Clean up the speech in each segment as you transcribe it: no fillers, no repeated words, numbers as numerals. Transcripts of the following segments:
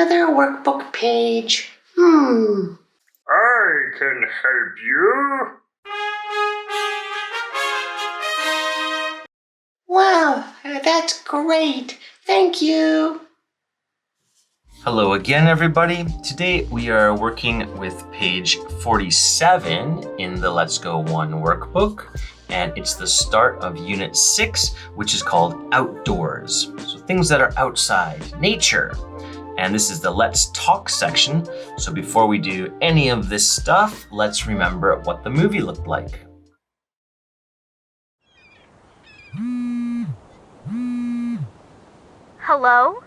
another workbook page. I can help you. Wow, that's great. Thank you. Hello again, everybody. Today we are working with page 47 in the Let's Go 1 workbook, and it's the start of Unit 6, which is called Outdoors. So things that are outside, nature. And this is the Let's Talk section. So before we do any of this stuff, let's remember what the movie looked like. Hello?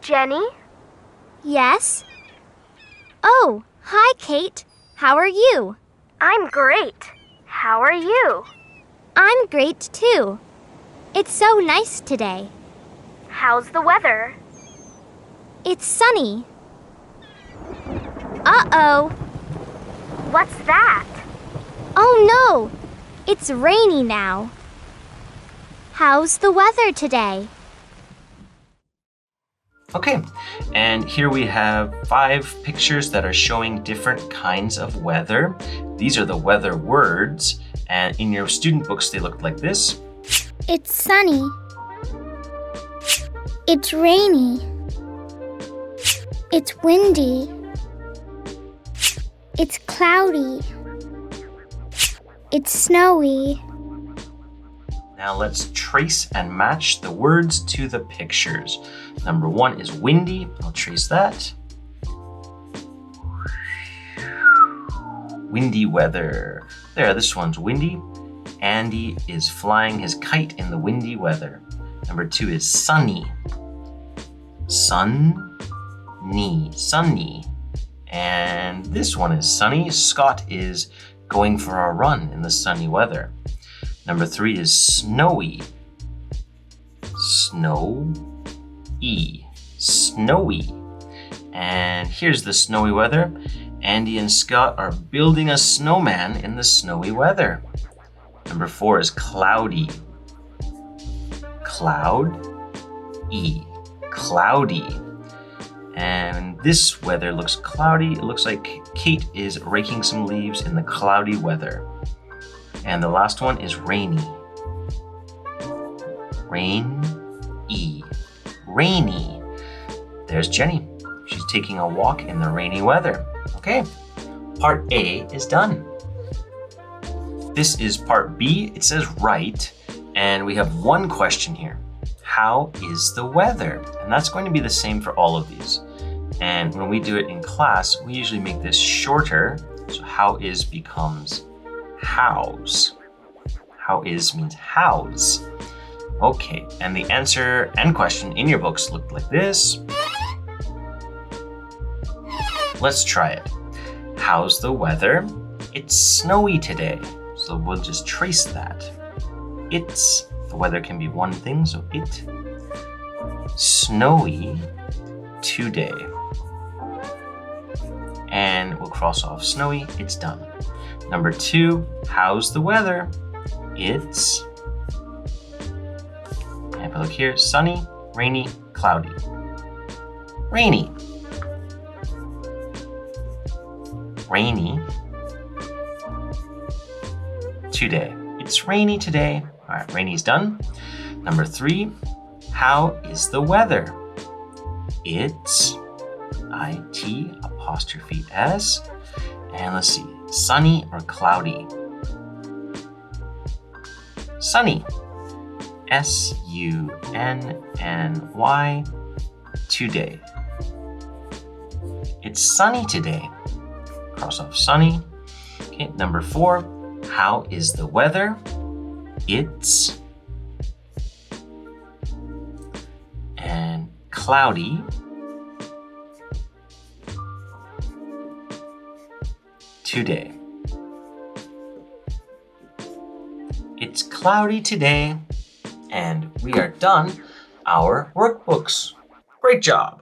Jenny? Yes? Oh, hi, Kate. How are you? I'm great. How are you? I'm great, too. It's so nice today. How's the weather? It's sunny. Uh-oh. What's that? Oh, no. It's rainy now. How's the weather today? Okay, and here we have 5 pictures that are showing different kinds of weather. These are the weather words, and in your student books they look like this. It's sunny. It's rainy. It's windy. It's cloudy. It's snowy. Now let's trace and match the words to the pictures. Number 1 is windy. I'll trace that. Windy weather. There, this one's windy. Andy is flying his kite in the windy weather. Number 2 is sunny. Sunny. And this one is sunny. Scott is going for a run in the sunny weather. Number 3 is snowy. Snowy. And here's the snowy weather. Andy and Scott are building a snowman in the snowy weather. Number 4 is cloudy. Cloudy. And this weather looks cloudy. It looks like Kate is raking some leaves in the cloudy weather. And the last one is rainy. Rainy. There's Jenny. She's taking a walk in the rainy weather. Okay, part A is done. This is part B. It says write, and we have one question here. How is the weather? And that's going to be the same for all of these. And when we do it in class, we usually make this shorter. So how is becomes how's. How is means how's. Okay, and the answer and question in your books look like this. Let's try it. How's the weather? It's snowy today. So we'll just trace that. It's, the weather can be one thing, so it. Snowy today. And we'll cross off snowy, it's done. Number 2, how's the weather? It's, and if I look here, sunny, rainy, cloudy. Rainy today. It's rainy today. All right, rainy's done. Number 3, how is the weather? It's IT''S. And let's see, sunny or cloudy? Sunny. SUNNY. Today. It's sunny today. Cross off sunny. Okay, number 4, how is the weather? It's, and cloudy. Today. It's cloudy today, and we are done our workbooks. Great job!